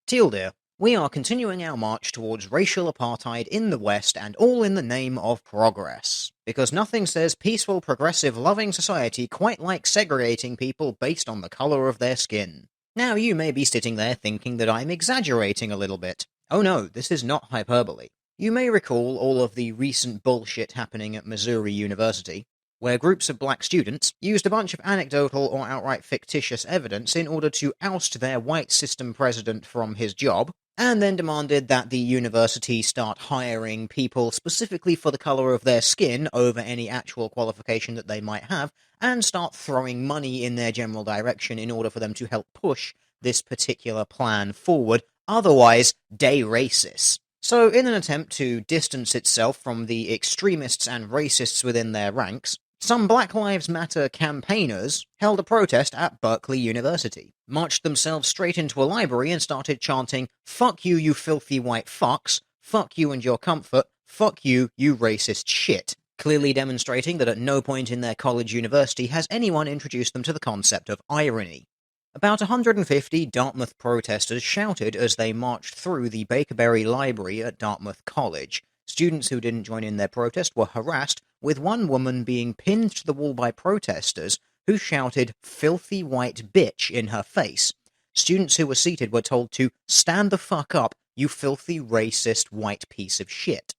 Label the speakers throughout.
Speaker 1: Teal dear, we are continuing our march towards racial apartheid in the West, and all in the name of progress. Because nothing says peaceful, progressive, loving society quite like segregating people based on the colour of their skin. Now you may be sitting there thinking that I'm exaggerating a little bit. Oh no, this is not hyperbole. You may recall all of the recent bullshit happening at Missouri University, where groups of black students used a bunch of anecdotal or outright fictitious evidence in order to oust their white system president from his job, and then demanded that the university start hiring people specifically for the colour of their skin over any actual qualification that they might have, and start throwing money in their general direction in order for them to help push this particular plan forward, otherwise de racist. So in an attempt to distance itself from the extremists and racists within their ranks, some Black Lives Matter campaigners held a protest at Berkeley University, marched themselves straight into a library and started chanting, "Fuck you, you filthy white fucks, fuck you and your comfort, fuck you, you racist shit," clearly demonstrating that at no point in their college university has anyone introduced them to the concept of irony. About 150 Dartmouth protesters shouted as they marched through the Bakerberry Library at Dartmouth College. Students who didn't join in their protest were harassed, with one woman being pinned to the wall by protesters who shouted "filthy white bitch" in her face. Students who were seated were told to "stand the fuck up, you filthy racist white piece of shit."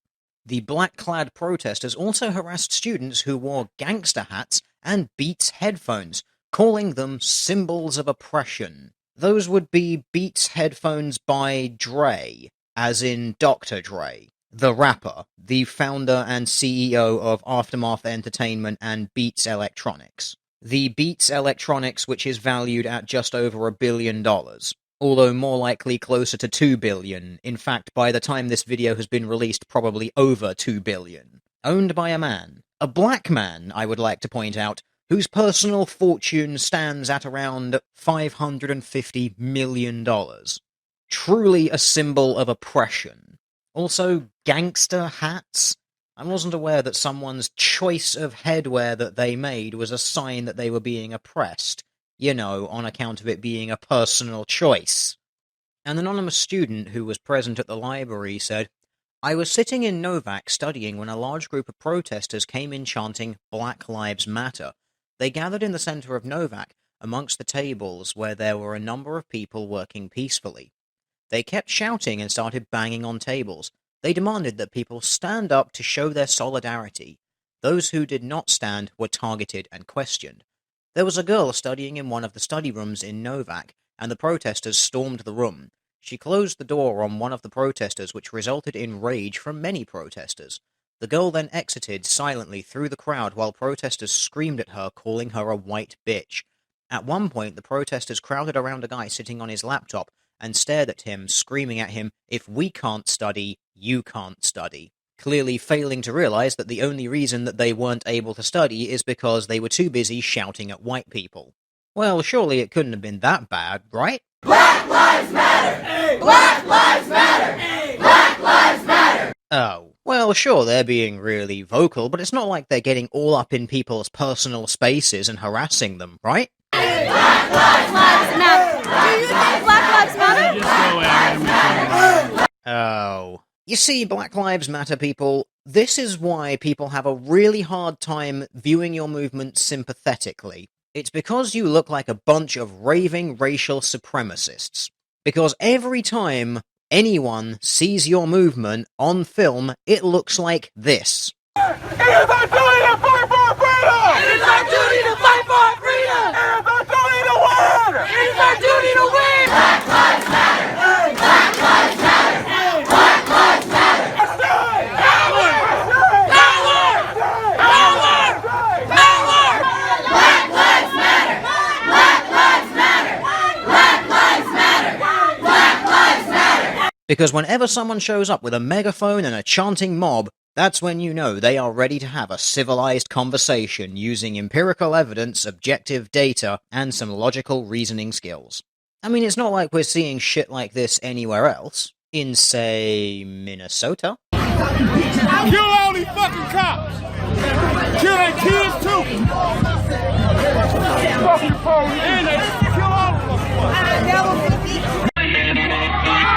Speaker 1: The black-clad protesters also harassed students who wore gangster hats and Beats headphones, calling them symbols of oppression. Those would be Beats headphones by Dre, as in Dr. Dre, the rapper, the founder and CEO of Aftermath Entertainment and Beats Electronics. The Beats Electronics which is valued at just over $1 billion, although more likely closer to $2 billion. In fact, by the time this video has been released, probably over $2 billion. Owned by a man. A black man, I would like to point out, whose personal fortune stands at around $550 million. Truly a symbol of oppression. Also, gangster hats? I wasn't aware that someone's choice of headwear that they made was a sign that they were being oppressed. You know, on account of it being a personal choice. An anonymous student who was present at the library said, "I was sitting in Novak studying when a large group of protesters came in chanting Black Lives Matter. They gathered in the center of Novak, amongst the tables where there were a number of people working peacefully. They kept shouting and started banging on tables. They demanded that people stand up to show their solidarity. Those who did not stand were targeted and questioned. There was a girl studying in one of the study rooms in Novak, and the protesters stormed the room. She closed the door on one of the protesters, which resulted in rage from many protesters. The girl then exited silently through the crowd while protesters screamed at her, calling her a white bitch. At one point, the protesters crowded around a guy sitting on his laptop and stared at him, screaming at him, "If we can't study, you can't study," clearly failing to realize that the only reason that they weren't able to study is because they were too busy shouting at white people. Well, surely it couldn't have been that bad, right?
Speaker 2: Black Lives Matter! Hey! Black Lives Matter! Hey! Black Lives Matter!
Speaker 1: Oh, well, sure, they're being really vocal, but it's not like they're getting all up in people's personal spaces and harassing them, right?
Speaker 2: Hey! Black Lives Matter!
Speaker 3: Now, do you think Black Lives Matter?
Speaker 1: Oh. You see, Black Lives Matter people, this is why people have a really hard time viewing your movement sympathetically. It's because you look like a bunch of raving racial supremacists. Because every time anyone sees your movement on film, it looks like this.
Speaker 4: It is our duty to fight for our freedom!
Speaker 2: It is our duty to fight for our freedom!
Speaker 4: It is our duty to win!
Speaker 2: It is our duty to win! Black Lives Matter! Hey! Black Lives Matter! Hey! Black Lives Matter! Power! Power! Power! Power! Black Lives Matter! Black Lives Matter! Black Lives Matter! Black Lives Matter!
Speaker 1: Because whenever someone shows up with a megaphone and a chanting mob, that's when you know they are ready to have a civilized conversation using empirical evidence, objective data, and some logical reasoning skills. I mean, it's not like we're seeing shit like this anywhere else. In, say, Minnesota.
Speaker 4: Kill all these fucking cops! Kill their kids too! Fucking police! And they kill all of them!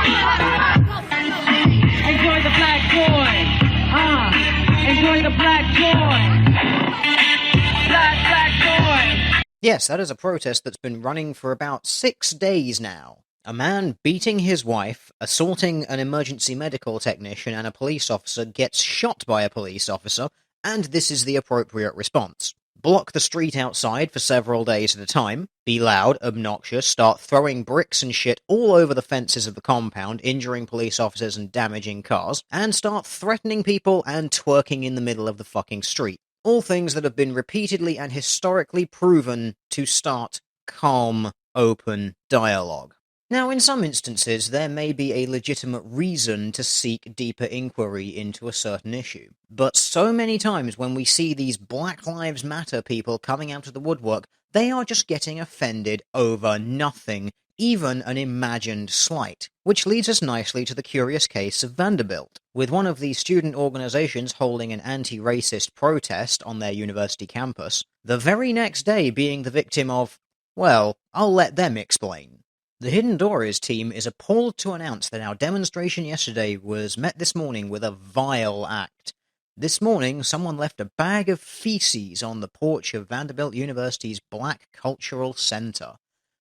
Speaker 1: Yes, that is a protest that's been running for about 6 days now. A man beating his wife, assaulting an emergency medical technician and a police officer gets shot by a police officer, and this is the appropriate response. Block the street outside for several days at a time, be loud, obnoxious, start throwing bricks and shit all over the fences of the compound, injuring police officers and damaging cars, and start threatening people and twerking in the middle of the fucking street. All things that have been repeatedly and historically proven to start calm, open dialogue. Now, in some instances, there may be a legitimate reason to seek deeper inquiry into a certain issue. But so many times when we see these Black Lives Matter people coming out of the woodwork, they are just getting offended over nothing, even an imagined slight. Which leads us nicely to the curious case of Vanderbilt, with one of the student organizations holding an anti-racist protest on their university campus, the very next day being the victim of, well, I'll let them explain. The Hidden Dories team is appalled to announce that our demonstration yesterday was met this morning with a vile act. This morning, someone left a bag of feces on the porch of Vanderbilt University's Black Cultural Center.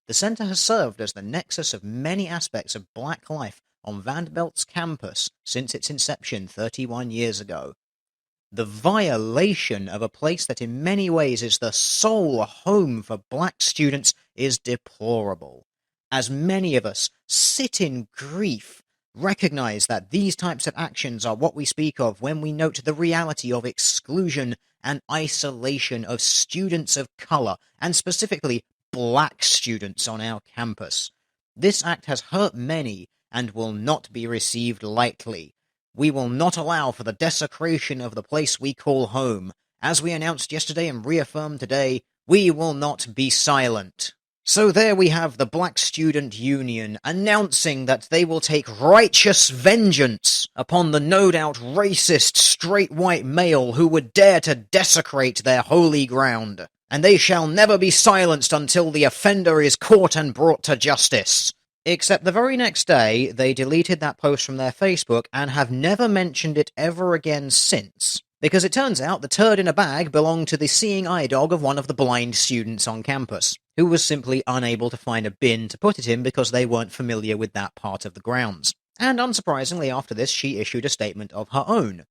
Speaker 1: The center has served as the nexus of many aspects of black life on Vanderbilt's campus since its inception 31 years ago. The violation of a place that in many ways is the sole home for black students is deplorable. As many of us sit in grief, recognize that these types of actions are what we speak of when we note the reality of exclusion and isolation of students of color, and specifically black students on our campus. This act has hurt many and will not be received lightly. We will not allow for the desecration of the place we call home. As we announced yesterday and reaffirmed today, we will not be silent. So there we have the Black Student Union announcing that they will take righteous vengeance upon the no doubt racist straight white male who would dare to desecrate their holy ground. And they shall never be silenced until the offender is caught and brought to justice. Except the very next day, they deleted that post from their Facebook and have never mentioned it ever again since. Because it turns out the turd in a bag belonged to the seeing eye dog of one of the blind students on campus, who was simply unable to find a bin to put it in because they weren't familiar with that part of the grounds. And unsurprisingly, after this, she issued a statement of her own.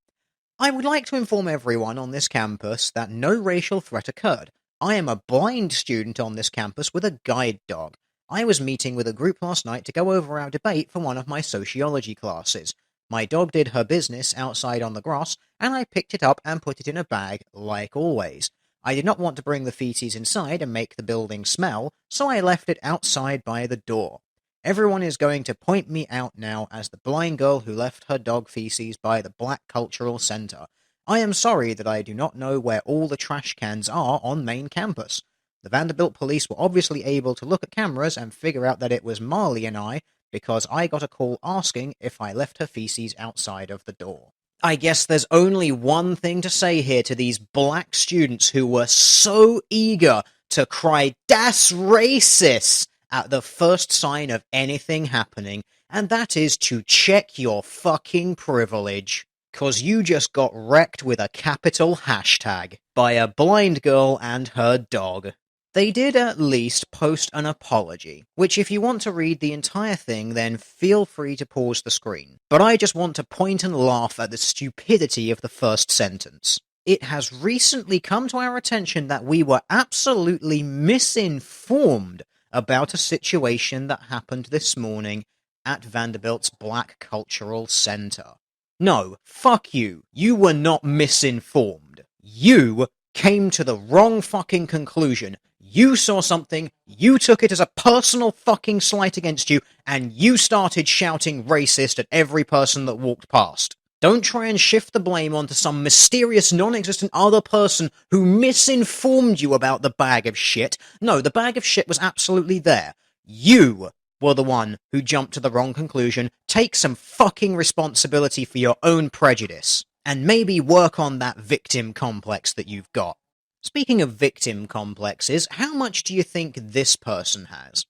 Speaker 1: I would like to inform everyone on this campus that no racial threat occurred. I am a blind student on this campus with a guide dog. I was meeting with a group last night to go over our debate for one of my sociology classes. My dog did her business outside on the grass, and I picked it up and put it in a bag, like always. I did not want to bring the feces inside and make the building smell, so I left it outside by the door. Everyone is going to point me out now as the blind girl who left her dog feces by the Black Cultural Center. I am sorry that I do not know where all the trash cans are on main campus. The Vanderbilt police were obviously able to look at cameras and figure out that it was Marley and I, because I got a call asking if I left her feces outside of the door. I guess there's only one thing to say here to these black students who were so eager to cry "Das racist" at the first sign of anything happening, and that is to check your fucking privilege. 'Cause you just got wrecked with a capital hashtag by a blind girl and her dog. They did at least post an apology, which if you want to read the entire thing, then feel free to pause the screen. But I just want to point and laugh at the stupidity of the first sentence. It has recently come to our attention that we were absolutely misinformed about a situation that happened this morning at Vanderbilt's Black Cultural Center. No, fuck you. You were not misinformed. You came to the wrong fucking conclusion. You saw something, you took it as a personal fucking slight against you, and you started shouting racist at every person that walked past. Don't try and shift the blame onto some mysterious, non-existent other person who misinformed you about the bag of shit. No, the bag of shit was absolutely there. You were the one who jumped to the wrong conclusion. Take some fucking responsibility for your own prejudice, and maybe work on that victim complex that you've got. Speaking of victim complexes, how much do you think this person has?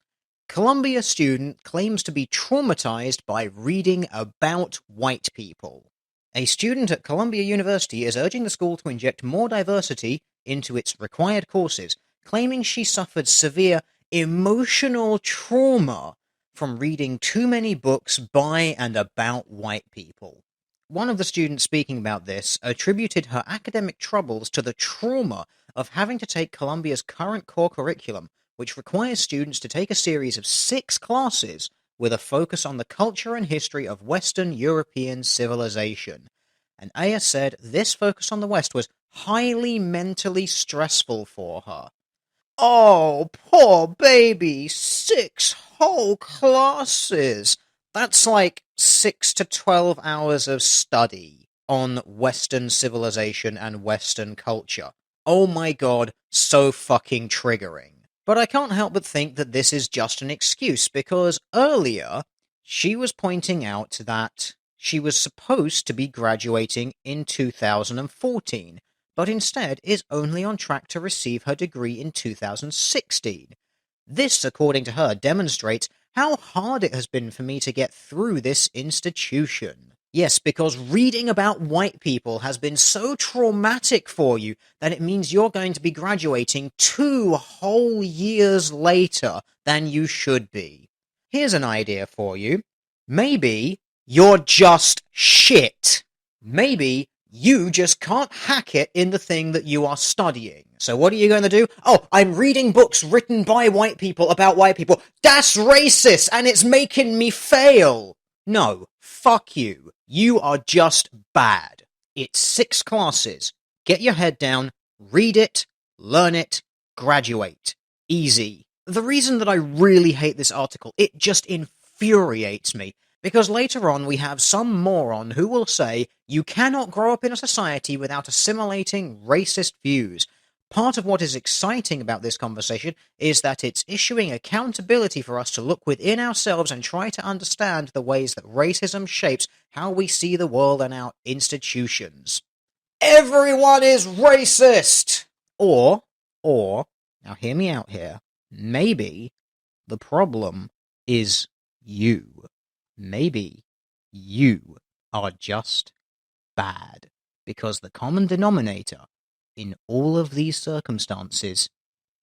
Speaker 1: Columbia student claims to be traumatized by reading about white people. A student at Columbia University is urging the school to inject more diversity into its required courses, claiming she suffered severe emotional trauma from reading too many books by and about white people. One of the students speaking about this attributed her academic troubles to the trauma of having to take Columbia's current core curriculum, which requires students to take a series of 6 classes with a focus on the culture and history of Western European civilization. And Aya said this focus on the West was highly mentally stressful for her. Oh, poor baby, 6 whole classes. That's like 6 to 12 hours of study on Western civilization and Western culture. Oh my god, so fucking triggering. But I can't help but think that this is just an excuse, because earlier she was pointing out that she was supposed to be graduating in 2014, but instead is only on track to receive her degree in 2016. This, according to her, demonstrates how hard it has been for me to get through this institution. Yes, because reading about white people has been so traumatic for you that it means you're going to be graduating 2 whole years later than you should be. Here's an idea for you. Maybe you're just shit. Maybe you just can't hack it in the thing that you are studying. So what are you going to do? Oh, I'm reading books written by white people about white people. That's racist, and it's making me fail. No, fuck you. You are just bad. It's 6 classes. Get your head down, read it, learn it, graduate. Easy. The reason that I really hate this article, it just infuriates me. Because later on we have some moron who will say, you cannot grow up in a society without assimilating racist views. Part of what is exciting about this conversation is that it's issuing accountability for us to look within ourselves and try to understand the ways that racism shapes how we see the world and our institutions. Everyone is racist! Or, now hear me out here, maybe the problem is you. Maybe you are just bad, because the common denominator in all of these circumstances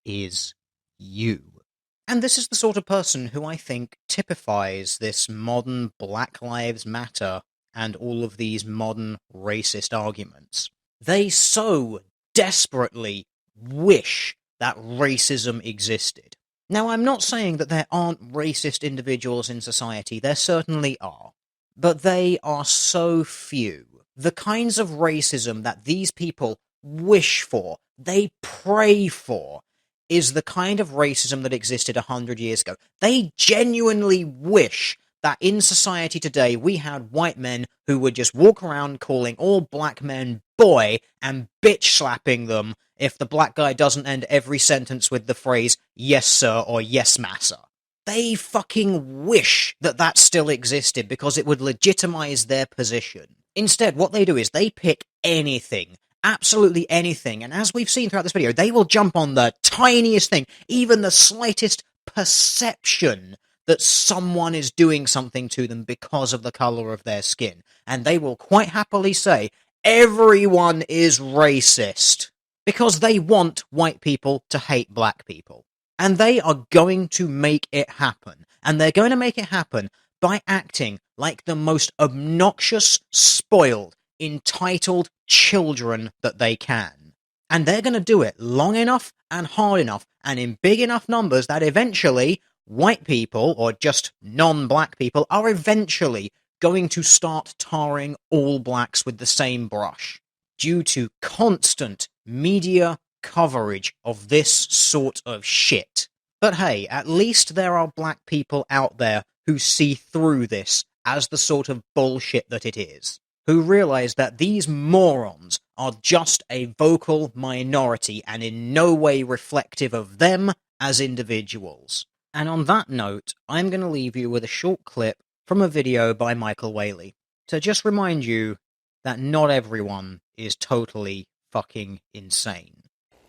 Speaker 1: is you. And this is the sort of person who I think typifies this modern Black Lives Matter and all of these modern racist arguments. They so desperately wish that racism existed. Now, I'm not saying that there aren't racist individuals in society. There certainly are. But they are so few. The kinds of racism that these people wish for, they pray for, is the kind of racism that existed 100 years ago. They genuinely wish that in society today we had white men who would just walk around calling all black men boy and bitch slapping them if the black guy doesn't end every sentence with the phrase yes sir or yes massa. They fucking wish that that still existed because it would legitimize their position. Instead, what they do is they pick anything, absolutely anything, and as we've seen throughout this video, they will jump on the tiniest thing, even the slightest perception that someone is doing something to them because of the color of their skin, and they will quite happily say, everyone is racist, because they want white people to hate black people. And they are going to make it happen. And they're going to make it happen by acting like the most obnoxious, spoiled, entitled children that they can. And they're going to do it long enough and hard enough and in big enough numbers that eventually white people, or just non-black people, are eventually going to start tarring all blacks with the same brush, due to constant media coverage of this sort of shit. But hey, at least there are black people out there who see through this as the sort of bullshit that it is, who realize that these morons are just a vocal minority and in no way reflective of them as individuals. And on that note, I'm going to leave you with a short clip from a video by Michael Whaley to just remind you that not everyone is totally fucking insane.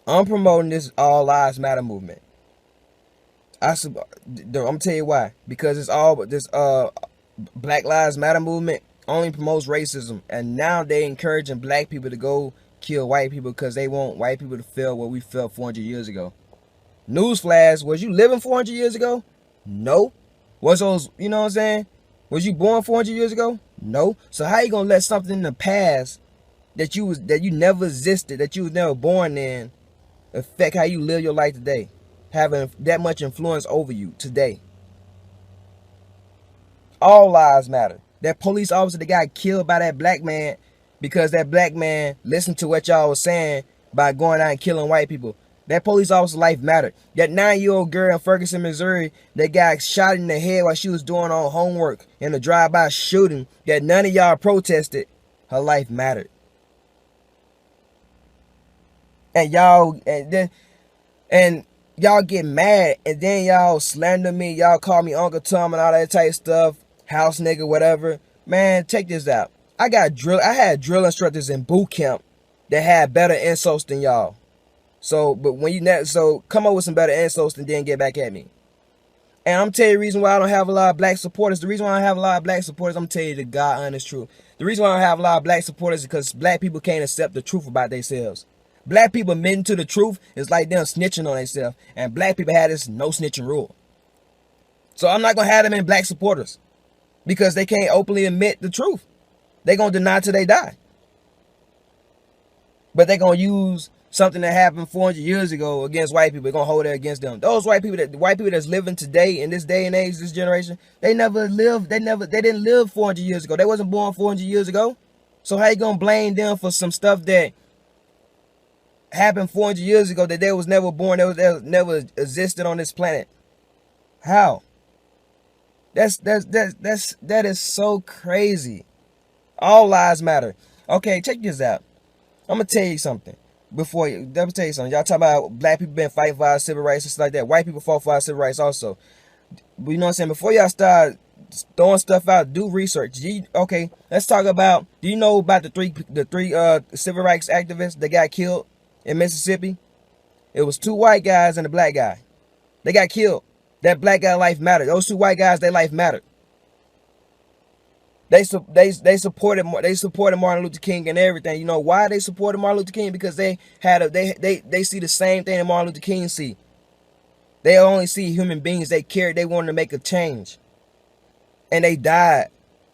Speaker 5: I'm promoting this All Lives Matter movement. I'm gonna tell you why. Because it's all this Black Lives Matter movement only promotes racism, and now they encouraging black people to go kill white people because they want white people to feel what we felt 400 years ago. Newsflash, was you living 400 years ago? No. Was those, you know what I'm saying? Was you born 400 years ago? No. So how you gonna let something in the past that you never existed, that you was never born in, affect how you live your life today, having that much influence over you today? All lives matter. That police officer that got killed by that black man because that black man listened to what y'all was saying by going out and killing white people. That police officer's life mattered. That 9-year-old girl in Ferguson, Missouri that got shot in the head while she was doing her homework in a drive-by shooting that none of y'all protested, her life mattered. And y'all y'all get mad and then y'all slander me, y'all call me Uncle Tom and all that type of stuff, house nigga, whatever. Man, check this out. I had drill instructors in boot camp that had better insults than y'all. So, but when you come up with some better insults and then get back at me. And I'm telling you the reason why I don't have a lot of black supporters. The reason why I don't have a lot of black supporters, I'm telling you the God honest truth. The reason why I don't have a lot of black supporters is because black people can't accept the truth about themselves. Black people admitting to the truth is like them snitching on themselves. And black people have this no snitching rule. So I'm not going to have them in black supporters because they can't openly admit the truth. They're going to deny till they die. But they're going to use something that happened 400 years ago against white people. They're going to hold it against them. Those white people that's living today in this day and age, this generation, they didn't live 400 years ago. They wasn't born 400 years ago. So how you going to blame them for some stuff that happened 400 years ago that they was never born, that never existed on this planet? How? That is so crazy. All lives matter. Okay, check this out. I'm gonna tell you something. Let me tell you something. Y'all talk about black people been fighting for our civil rights and stuff like that. White people fought for our civil rights also. But you know what I'm saying? Before y'all start throwing stuff out, do research. Okay, let's talk about. Do you know about the three civil rights activists that got killed in Mississippi? It was 2 white guys and a black guy. They got killed. That black guy life mattered. Those 2 white guys, their life mattered. They supported Martin Luther King and everything. You know why they supported Martin Luther King? Because they see the same thing that Martin Luther King see. They only see human beings. They cared. They wanted to make a change, and they died.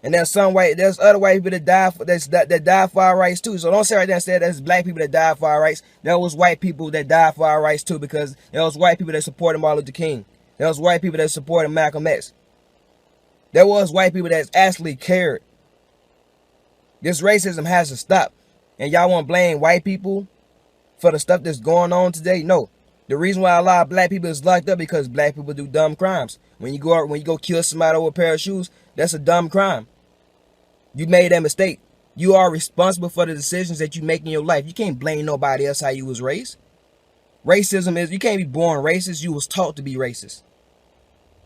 Speaker 5: And there's other white people that died for our rights too. So don't say right there and say there's black people that died for our rights. There was white people that died for our rights too, because there was white people that supported Martin Luther King. There was white people that supported Malcolm X. There was white people that actually cared. This racism has to stop. And y'all want to blame white people for the stuff that's going on today? No. The reason why a lot of black people is locked up because black people do dumb crimes. When you go kill somebody over a pair of shoes, that's a dumb crime. You made that mistake. You are responsible for the decisions that you make in your life. You can't blame nobody else how you was raised. Racism is, you can't be born racist. You was taught to be racist.